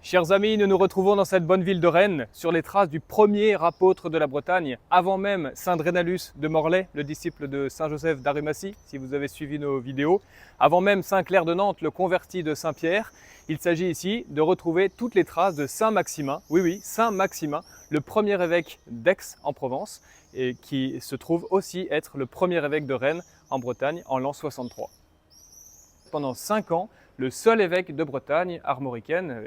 Chers amis, nous nous retrouvons dans cette bonne ville de Rennes, sur les traces du premier apôtre de la Bretagne, avant même Saint Drénalus de Morlaix, le disciple de Saint Joseph d'Arumatie, si vous avez suivi nos vidéos, avant même Saint Clair de Nantes, le converti de Saint Pierre. Il s'agit ici de retrouver toutes les traces de Saint Maximin, oui, Saint Maximin, le premier évêque d'Aix en Provence, et qui se trouve aussi être le premier évêque de Rennes en Bretagne en l'an 63. Pendant 5 ans, le seul évêque de Bretagne armoricaine,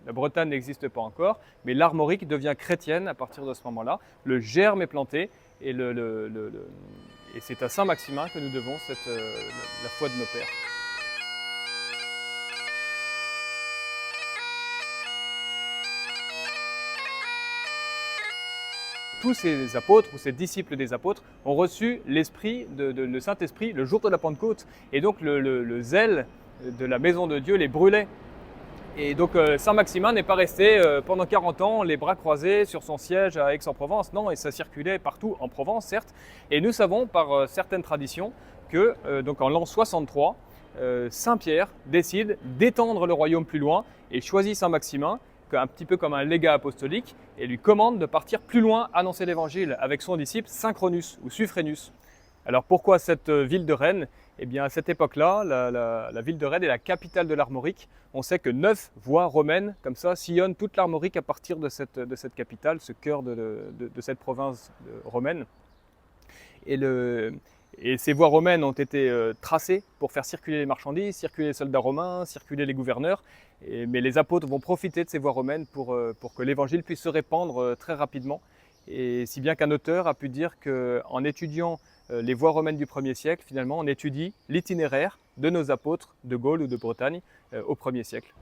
la Bretagne n'existe pas encore, mais l'Armorique devient chrétienne à partir de ce moment-là. Le germe est planté et, c'est à Saint Maximin que nous devons la foi de nos pères. Tous ces apôtres ou ces disciples des apôtres ont reçu l'esprit, le Saint-Esprit le jour de la Pentecôte. Et donc le zèle de la maison de Dieu les brûlait. Et donc Saint Maximin n'est pas resté pendant 40 ans les bras croisés sur son siège à Aix-en-Provence. Non, et ça circulait partout en Provence, certes. Et nous savons par certaines traditions que donc en l'an 63, Saint Pierre décide d'étendre le royaume plus loin et choisit Saint Maximin un petit peu comme un légat apostolique, et lui commande de partir plus loin annoncer l'évangile avec son disciple Synchronus ou Suffrenus. Alors pourquoi cette ville de Rennes? Eh bien à cette époque-là, la ville de Rennes est la capitale de l'Armorique. On sait que 9 voies romaines comme ça sillonnent toute l'Armorique à partir de cette capitale, ce cœur de cette province romaine. Et ces voies romaines ont été tracées pour faire circuler les marchandises, circuler les soldats romains, circuler les gouverneurs. Mais les apôtres vont profiter de ces voies romaines pour que l'évangile puisse se répandre très rapidement. Et si bien qu'un auteur a pu dire qu'en étudiant les voies romaines du 1er siècle, finalement, on étudie l'itinéraire de nos apôtres de Gaule ou de Bretagne au 1er siècle.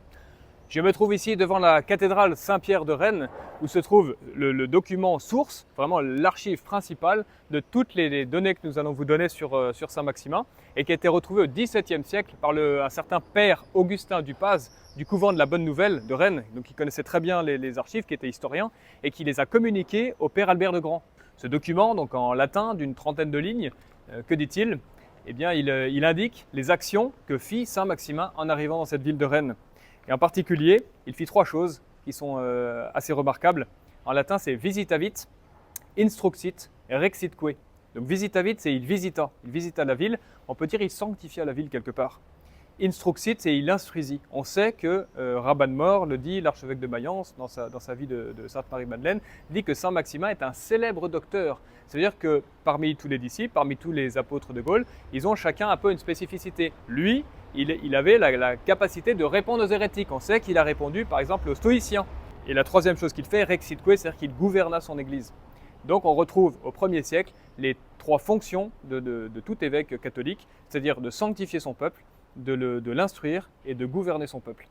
Je me trouve ici devant la cathédrale Saint-Pierre de Rennes, où se trouve le document source, vraiment l'archive principale de toutes les données que nous allons vous donner sur Saint Maximin, et qui a été retrouvée au XVIIe siècle par un certain père Augustin Dupaz du couvent de la Bonne Nouvelle de Rennes, donc qui connaissait très bien les archives, qui était historien, et qui les a communiquées au père Albert de Grand. Ce document, donc en latin d'une trentaine de lignes, que dit-il? Eh bien, il indique les actions que fit Saint Maximin en arrivant dans cette ville de Rennes. Et en particulier, il fit 3 choses qui sont assez remarquables. En latin, c'est visitavit, instruxit et rexitque. Donc visitavit, c'est il visita la ville. On peut dire il sanctifia la ville quelque part. Instruxit, c'est il instruisit. On sait que Raban Mor le dit, l'archevêque de Mayence, dans sa vie de Sainte Marie-Madeleine, dit que Saint Maximin est un célèbre docteur. C'est-à-dire que parmi tous les disciples, parmi tous les apôtres de Gaule, ils ont chacun un peu une spécificité. Lui, il avait la capacité de répondre aux hérétiques. On sait qu'il a répondu par exemple aux stoïciens. Et la 3e chose qu'il fait, rexitque, c'est-à-dire qu'il gouverna son église. Donc on retrouve au 1er siècle les 3 fonctions de tout évêque catholique, c'est-à-dire de sanctifier son peuple, de l'instruire et de gouverner son peuple.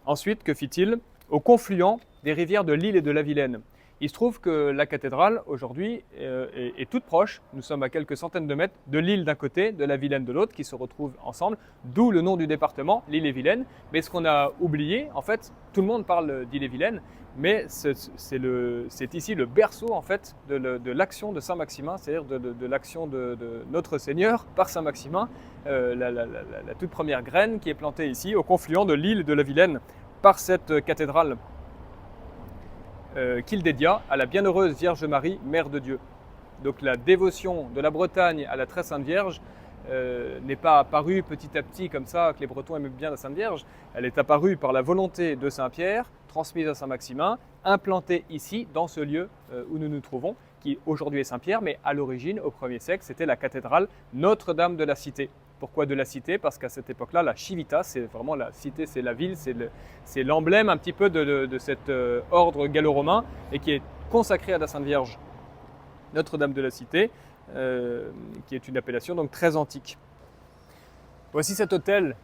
Ensuite, que fit-il? Au confluent des rivières de l'Isle et de la Vilaine. Il se trouve que la cathédrale, aujourd'hui, est toute proche. Nous sommes à quelques centaines de mètres de l'Isle d'un côté, de la Vilaine de l'autre, qui se retrouvent ensemble, d'où le nom du département, l'Ille-et-Vilaine. Mais ce qu'on a oublié, en fait, tout le monde parle d'Ille-et-Vilaine, mais c'est ici le berceau, en fait, de l'action de Saint Maximin, c'est-à-dire de l'action de notre Seigneur par Saint Maximin, la toute première graine qui est plantée ici, au confluent de l'Isle et de la Vilaine, par cette cathédrale. Qu'il dédia à la bienheureuse Vierge Marie, Mère de Dieu. Donc la dévotion de la Bretagne à la très Sainte Vierge n'est pas apparue petit à petit comme ça, que les Bretons aimaient bien la Sainte Vierge. Elle est apparue par la volonté de Saint Pierre, transmise à Saint Maximin, implantée ici, dans ce lieu où nous nous trouvons, qui aujourd'hui est Saint-Pierre, mais à l'origine, au 1er siècle, c'était la cathédrale Notre-Dame de la Cité. Pourquoi de la cité? Parce qu'à cette époque-là, la civitas, c'est vraiment la cité, c'est la ville, c'est l'emblème un petit peu de cet ordre gallo-romain et qui est consacré à la Sainte Vierge. Notre-Dame de la Cité, qui est une appellation donc très antique. Voici cet hôtel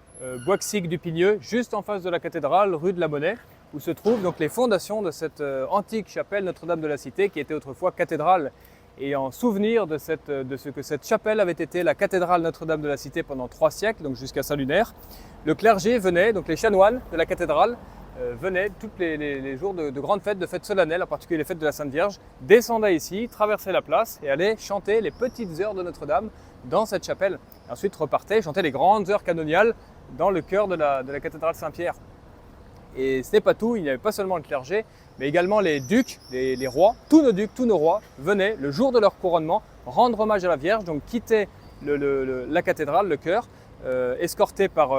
Boixic du Pigneux, juste en face de la cathédrale, rue de la Monnaie, où se trouvent donc les fondations de cette antique chapelle Notre-Dame de la Cité, qui était autrefois cathédrale. Et en souvenir de ce que cette chapelle avait été la cathédrale Notre-Dame de la Cité pendant 3 siècles, donc jusqu'à Saint-Lunaire, le clergé venait, donc les chanoines de la cathédrale, venaient tous les jours de grandes fêtes, de fêtes solennelles, en particulier les fêtes de la Sainte Vierge, descendaient ici, traversaient la place et allaient chanter les petites heures de Notre-Dame dans cette chapelle. Et ensuite repartaient, chantaient les grandes heures canoniales dans le chœur de la cathédrale Saint-Pierre. Et ce n'est pas tout, il n'y avait pas seulement le clergé, mais également les ducs, les rois. Tous nos ducs, tous nos rois venaient le jour de leur couronnement rendre hommage à la Vierge, donc quitter la cathédrale, le chœur, escortés par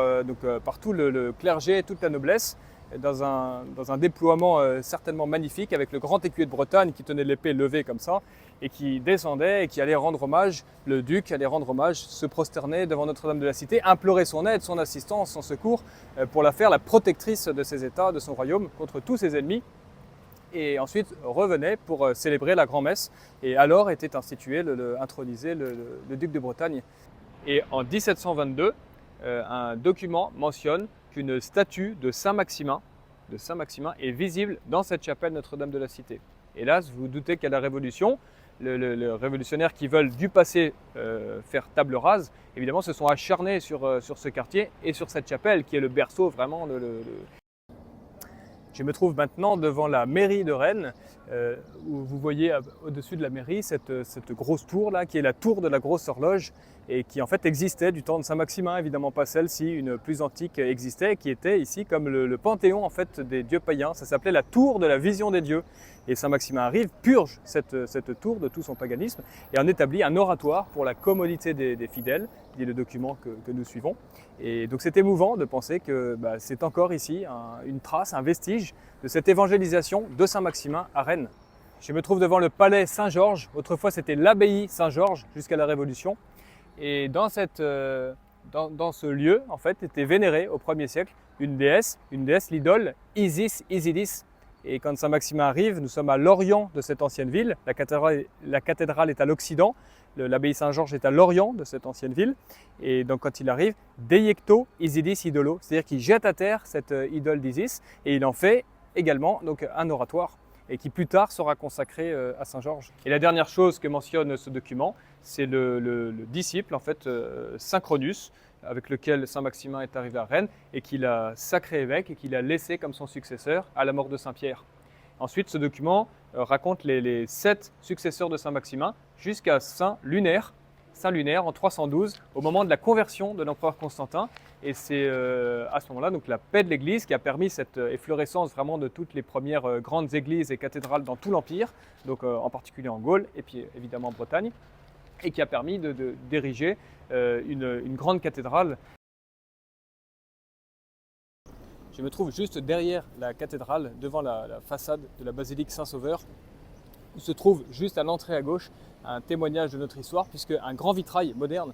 tout le clergé, toute la noblesse, dans un déploiement certainement magnifique, avec le grand écuyer de Bretagne qui tenait l'épée levée comme ça, et qui descendait et qui allait rendre hommage, le duc allait rendre hommage, se prosterner devant Notre-Dame de la Cité, implorer son aide, son assistance, son secours, pour la faire la protectrice de ses États, de son royaume, contre tous ses ennemis. Et ensuite revenait pour célébrer la grand-messe, et alors était institué, intronisé le duc de Bretagne. Et en 1722, un document mentionne qu'une statue de Saint-Maximin est visible dans cette chapelle Notre-Dame de la Cité. Et là, vous vous doutez qu'à la Révolution, les révolutionnaires qui veulent du passé faire table rase, évidemment, se sont acharnés sur ce quartier et sur cette chapelle qui est le berceau vraiment. Je me trouve maintenant devant la mairie de Rennes, où vous voyez au-dessus de la mairie cette grosse tour là, qui est la tour de la grosse horloge, et qui en fait existait du temps de Saint-Maximin, évidemment pas celle-ci, une plus antique existait, qui était ici comme le panthéon en fait des dieux païens. Ça s'appelait la tour de la vision des dieux. Et Saint-Maximin arrive, purge cette tour de tout son paganisme et en établit un oratoire pour la commodité des fidèles, dit le document que nous suivons. Et donc c'est émouvant de penser que c'est encore ici une trace, un vestige de cette évangélisation de Saint-Maximin à Rennes. Je me trouve devant le palais Saint-Georges. Autrefois c'était l'abbaye Saint-Georges jusqu'à la Révolution. Et dans ce lieu, en fait, était vénérée au 1er siècle une déesse, l'idole Isis, Isidis. Et quand Saint-Maximin arrive, nous sommes à l'orient de cette ancienne ville. La cathédrale est à l'occident, l'abbaye Saint-Georges est à l'orient de cette ancienne ville. Et donc quand il arrive, Deiecto Isidis idolo, c'est-à-dire qu'il jette à terre cette idole d'Isis et il en fait également donc, un oratoire, et qui plus tard sera consacré à Saint-Georges. Et la dernière chose que mentionne ce document, c'est le disciple, en fait, Synchronus, avec lequel Saint-Maximin est arrivé à Rennes, et qu'il a sacré évêque, et qu'il a laissé comme son successeur à la mort de Saint-Pierre. Ensuite, ce document raconte les 7 successeurs de Saint-Maximin jusqu'à Saint Lunaire en 312, au moment de la conversion de l'empereur Constantin. Et c'est à ce moment-là donc la paix de l'Église qui a permis cette efflorescence vraiment de toutes les premières grandes églises et cathédrales dans tout l'Empire, donc en particulier en Gaule et puis évidemment en Bretagne, et qui a permis d'ériger une grande cathédrale. Je me trouve juste derrière la cathédrale, devant la façade de la basilique Saint-Sauveur, où se trouve juste à l'entrée à gauche un témoignage de notre histoire, puisque un grand vitrail moderne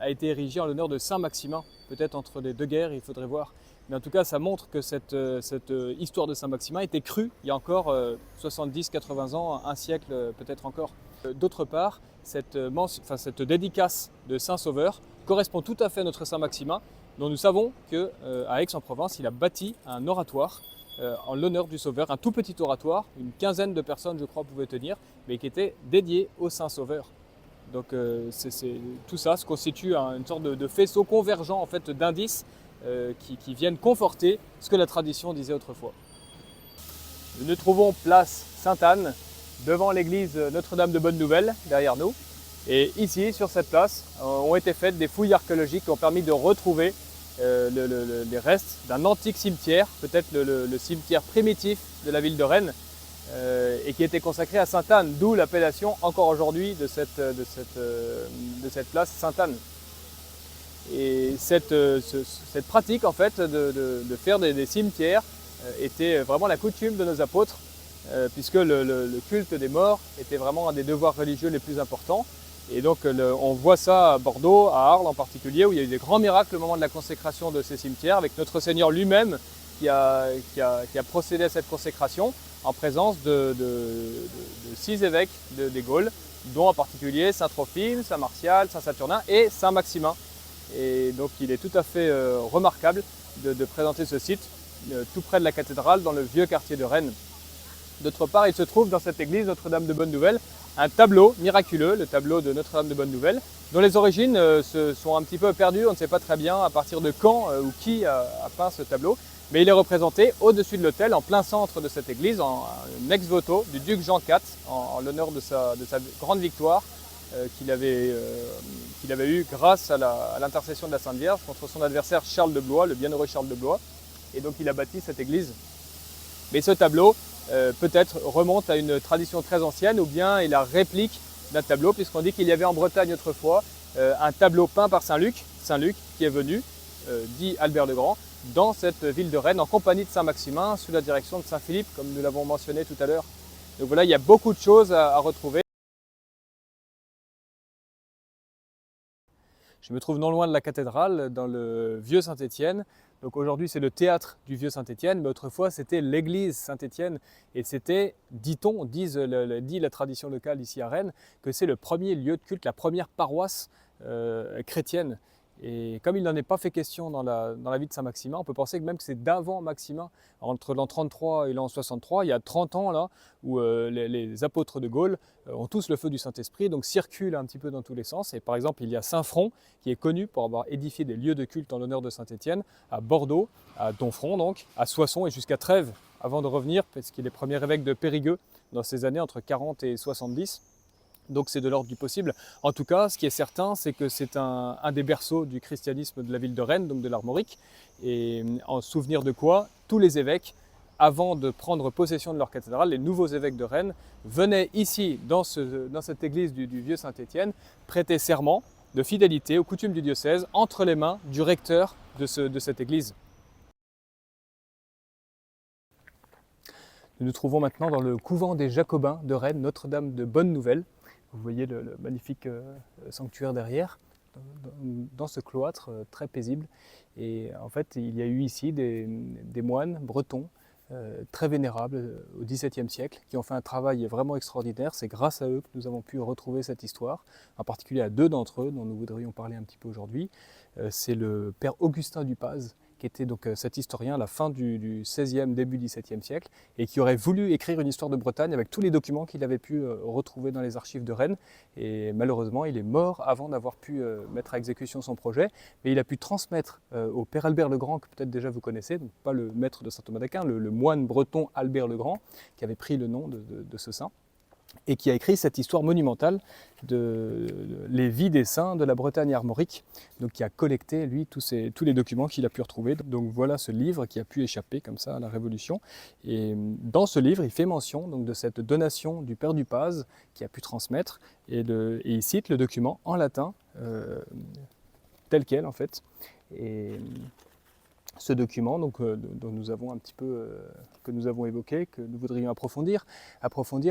a été érigé en l'honneur de Saint-Maximin, peut-être entre les deux guerres, il faudrait voir. Mais en tout cas, ça montre que cette histoire de Saint-Maximin était crue il y a encore 70-80 ans, un siècle peut-être encore. D'autre part, cette dédicace de Saint-Sauveur correspond tout à fait à notre Saint-Maximin, dont nous savons qu'à Aix-en-Provence, il a bâti un oratoire en l'honneur du Sauveur, un tout petit oratoire, une quinzaine de personnes je crois pouvaient tenir, mais qui était dédié au Saint-Sauveur. Donc tout ça se constitue une sorte de faisceau convergent en fait, d'indices qui viennent conforter ce que la tradition disait autrefois. Nous nous trouvons place Sainte-Anne, devant l'église Notre-Dame de Bonne-Nouvelle, derrière nous. Et ici, sur cette place, ont été faites des fouilles archéologiques qui ont permis de retrouver les restes d'un antique cimetière, peut-être le cimetière primitif de la ville de Rennes, et qui était consacré à Sainte-Anne, d'où l'appellation encore aujourd'hui de cette place Sainte-Anne. Et cette pratique en fait de faire des cimetières était vraiment la coutume de nos apôtres, puisque le culte des morts était vraiment un des devoirs religieux les plus importants. Et donc on voit ça à Bordeaux, à Arles en particulier, où il y a eu des grands miracles au moment de la consécration de ces cimetières, avec notre Seigneur lui-même qui a procédé à cette consécration en présence de 6 évêques des Gaules, dont en particulier Saint Trophime, Saint Martial, Saint Saturnin et Saint Maximin. Et donc il est tout à fait remarquable de présenter ce site tout près de la cathédrale dans le vieux quartier de Rennes. D'autre part, il se trouve dans cette église Notre-Dame de Bonne-Nouvelle un tableau miraculeux, le tableau de Notre-Dame de Bonne-Nouvelle, dont les origines se sont un petit peu perdues. On ne sait pas très bien à partir de quand ou qui a peint ce tableau, mais il est représenté au-dessus de l'autel, en plein centre de cette église, en ex-voto du duc Jean IV, en l'honneur de sa grande victoire qu'il avait eue grâce à l'intercession de la Sainte Vierge contre son adversaire Charles de Blois, le bienheureux Charles de Blois. et donc il a bâti cette église. Mais ce tableau, peut-être remonte à une tradition très ancienne, ou bien est la réplique d'un tableau, puisqu'on dit qu'il y avait en Bretagne autrefois un tableau peint par Saint Luc qui est venu, dit Albert le Grand, dans cette ville de Rennes en compagnie de Saint Maximin, sous la direction de Saint Philippe, comme nous l'avons mentionné tout à l'heure. Donc voilà, il y a beaucoup de choses à retrouver. Je me trouve non loin de la cathédrale, dans le vieux Saint-Étienne. Donc aujourd'hui c'est le théâtre du vieux Saint-Étienne, mais autrefois c'était l'église Saint-Étienne. Et c'était, dit-on, dit la tradition locale ici à Rennes, que c'est le premier lieu de culte, la première paroisse chrétienne. Et comme il n'en est pas fait question dans la vie de Saint-Maximin, on peut penser que même que c'est d'avant Maximin, entre l'an 33 et l'an 63, il y a 30 ans là, où les apôtres de Gaulle ont tous le feu du Saint-Esprit, donc circulent un petit peu dans tous les sens. Et par exemple, il y a Saint-Front, qui est connu pour avoir édifié des lieux de culte en l'honneur de Saint-Étienne, à Bordeaux, à Domfront donc, à Soissons et jusqu'à Trèves, avant de revenir, parce qu'il est premier évêque de Périgueux dans ces années entre 40 et 70. Donc c'est de l'ordre du possible. En tout cas, ce qui est certain, c'est que c'est un des berceaux du christianisme de la ville de Rennes, donc de l'Armorique. Et en souvenir de quoi, tous les évêques, avant de prendre possession de leur cathédrale, les nouveaux évêques de Rennes venaient ici, dans cette église du vieux Saint-Étienne, prêter serment de fidélité aux coutumes du diocèse entre les mains du recteur de cette église. Nous nous trouvons maintenant dans le couvent des Jacobins de Rennes, Notre-Dame de Bonne-Nouvelle. Vous voyez le magnifique sanctuaire derrière, dans ce cloître très paisible. Et en fait, il y a eu ici des moines bretons très vénérables au XVIIe siècle, qui ont fait un travail vraiment extraordinaire. C'est grâce à eux que nous avons pu retrouver cette histoire, en particulier à deux d'entre eux dont nous voudrions parler un petit peu aujourd'hui. C'est le père Augustin du Paz, qui était donc cet historien à la fin du XVIe, début XVIIe siècle, et qui aurait voulu écrire une histoire de Bretagne avec tous les documents qu'il avait pu retrouver dans les archives de Rennes. Et malheureusement, il est mort avant d'avoir pu mettre à exécution son projet, mais il a pu transmettre au père Albert le Grand, que peut-être déjà vous connaissez, donc pas le maître de saint Thomas d'Aquin, le moine breton Albert le Grand, qui avait pris le nom de ce saint, et qui a écrit cette histoire monumentale de les vies des saints de la Bretagne armorique, donc qui a collecté, lui, tous les documents qu'il a pu retrouver. Donc voilà ce livre qui a pu échapper comme ça à la Révolution. Et dans ce livre, il fait mention donc, de cette donation du père du Paz qui a pu transmettre, et il cite le document en latin, tel quel en fait. Et ce document donc, dont nous avons un petit peu, que nous avons évoqué, que nous voudrions approfondir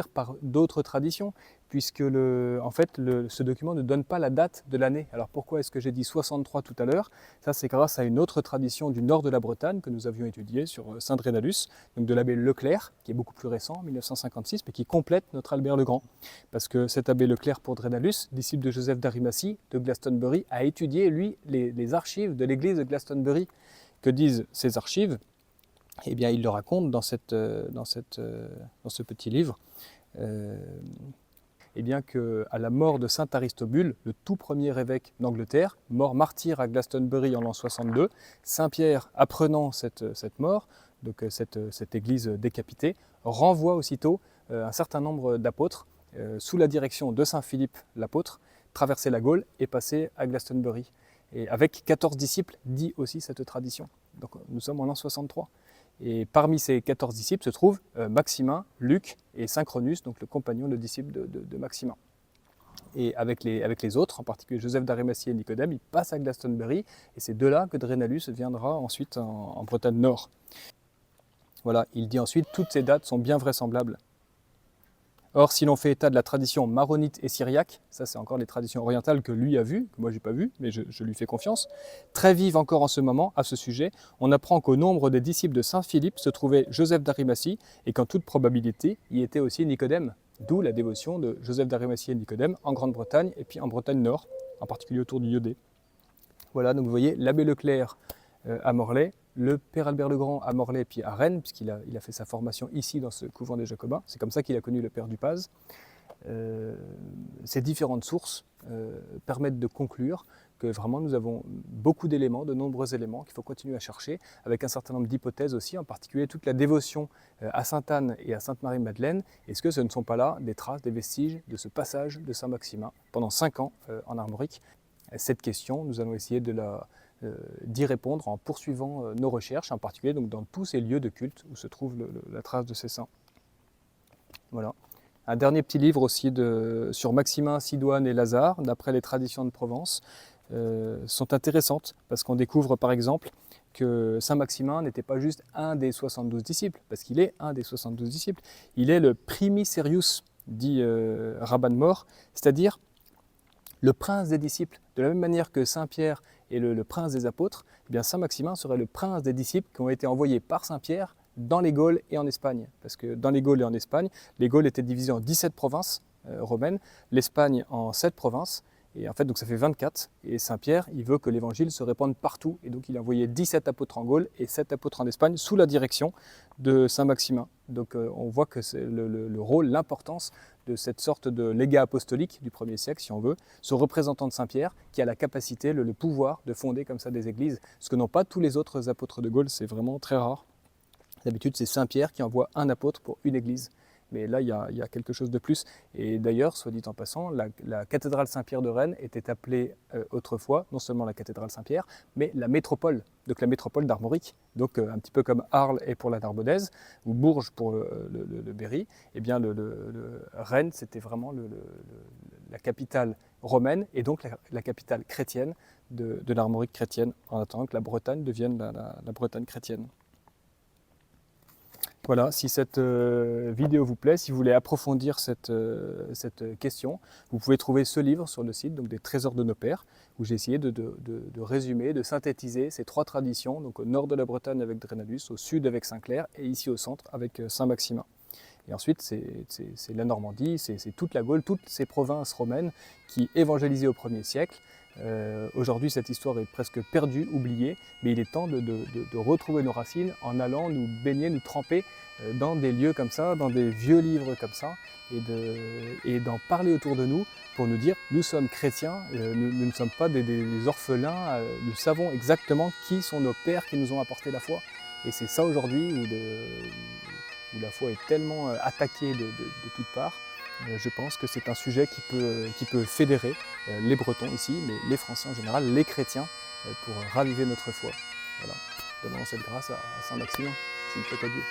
par d'autres traditions, puisque ce document ne donne pas la date de l'année. Alors pourquoi est-ce que j'ai dit 63 tout à l'heure? Ça c'est grâce à une autre tradition du nord de la Bretagne que nous avions étudiée sur Saint Drénalus, donc de l'abbé Leclerc, qui est beaucoup plus récent, 1956, mais qui complète notre Albert le Grand. Parce que cet abbé Leclerc pour Drénalus, disciple de Joseph d'Arimathie, de Glastonbury, a étudié, lui, les archives de l'église de Glastonbury. Que disent ces archives? Eh bien, il le raconte dans ce petit livre. Eh bien qu'à la mort de saint Aristobule, le tout premier évêque d'Angleterre, mort martyr à Glastonbury en l'an 62, Saint Pierre, apprenant cette mort, donc cette église décapitée, renvoie aussitôt un certain nombre d'apôtres sous la direction de Saint Philippe l'apôtre, traverser la Gaule et passer à Glastonbury. Et avec 14 disciples, dit aussi cette tradition. Donc nous sommes en l'an 63. Et parmi ces 14 disciples se trouvent Maximin, Luc et Synchronus, donc le compagnon, le disciple de Maximin. Et avec les autres, en particulier Joseph d'Arimathie et Nicodème, ils passent à Glastonbury, et c'est de là que Drénalus viendra ensuite en Bretagne Nord. Voilà, il dit ensuite, toutes ces dates sont bien vraisemblables. Or, si l'on fait état de la tradition maronite et syriaque, ça c'est encore les traditions orientales que lui a vues, que moi j'ai pas vues, mais je lui fais confiance, très vive encore en ce moment à ce sujet, on apprend qu'au nombre des disciples de Saint Philippe se trouvait Joseph d'Arimathie, et qu'en toute probabilité, y était aussi Nicodème, d'où la dévotion de Joseph d'Arimathie et Nicodème en Grande-Bretagne, et puis en Bretagne Nord, en particulier autour du Iodé. Voilà, donc vous voyez, l'abbé Leclerc à Morlaix, le père Albert le Grand à Morlaix et puis à Rennes, puisqu'il a fait sa formation ici dans ce couvent des Jacobins. C'est comme ça qu'il a connu le père du Paz. Ces différentes sources permettent de conclure que vraiment nous avons beaucoup d'éléments, de nombreux éléments qu'il faut continuer à chercher, avec un certain nombre d'hypothèses aussi, en particulier toute la dévotion à Sainte-Anne et à Sainte-Marie-Madeleine. Est-ce que ce ne sont pas là des traces, des vestiges de ce passage de Saint-Maximin pendant 5 ans en Armorique? Cette question, nous allons essayer de d'y répondre en poursuivant nos recherches, en particulier donc, dans tous ces lieux de culte où se trouve la trace de ces saints. Voilà. Un dernier petit livre aussi sur Maximin, Sidoine et Lazare, d'après les traditions de Provence, sont intéressantes parce qu'on découvre par exemple que Saint Maximin n'était pas juste un des 72 disciples, parce qu'il est un des 72 disciples, il est le primicerius, dit Raban Mor, c'est-à-dire le prince des disciples. De la même manière que Saint Pierre est le prince des apôtres, eh bien Saint Maximin serait le prince des disciples qui ont été envoyés par Saint Pierre dans les Gaules et en Espagne. Parce que dans les Gaules et en Espagne, les Gaules étaient divisées en 17 provinces romaines, l'Espagne en 7 provinces, et en fait donc ça fait 24. Et Saint Pierre, il veut que l'évangile se répande partout, et donc il a envoyé 17 apôtres en Gaule et 7 apôtres en Espagne sous la direction de Saint Maximin. Donc on voit que c'est le rôle, l'importance de cette sorte de légat apostolique du 1er siècle, si on veut, ce représentant de Saint-Pierre qui a la capacité, le pouvoir de fonder comme ça des églises, ce que n'ont pas tous les autres apôtres de Gaule, c'est vraiment très rare. D'habitude, c'est Saint-Pierre qui envoie un apôtre pour une église. Mais là, il y a quelque chose de plus. Et d'ailleurs, soit dit en passant, la cathédrale Saint-Pierre de Rennes était appelée autrefois, non seulement la cathédrale Saint-Pierre, mais la métropole, donc la métropole d'Armorique. Donc un petit peu comme Arles est pour la Narbonnaise, ou Bourges pour le Berry, eh bien Rennes, c'était vraiment la capitale romaine et donc la capitale chrétienne de l'Armorique chrétienne, en attendant que la Bretagne devienne la Bretagne chrétienne. Voilà, si cette vidéo vous plaît, si vous voulez approfondir cette question, vous pouvez trouver ce livre sur le site, donc des Trésors de nos pères, où j'ai essayé de résumer, de synthétiser ces 3 traditions, donc au nord de la Bretagne avec Drenalus, au sud avec Saint-Clair et ici au centre avec Saint-Maximin. Et ensuite, c'est la Normandie, c'est toute la Gaule, toutes ces provinces romaines qui évangélisaient au 1er siècle. Aujourd'hui, cette histoire est presque perdue, oubliée, mais il est temps de retrouver nos racines en allant nous baigner, nous tremper dans des lieux comme ça, dans des vieux livres comme ça, et d'en parler autour de nous pour nous dire nous sommes chrétiens, nous ne sommes pas des orphelins, nous savons exactement qui sont nos pères qui nous ont apporté la foi. Et c'est ça aujourd'hui où la foi est tellement attaquée de toutes parts. Je pense que c'est un sujet qui peut fédérer les Bretons ici, mais les Français en général, les chrétiens, pour raviver notre foi. Voilà. Demandons cette grâce à Saint Maximin, s'il plaît à Dieu.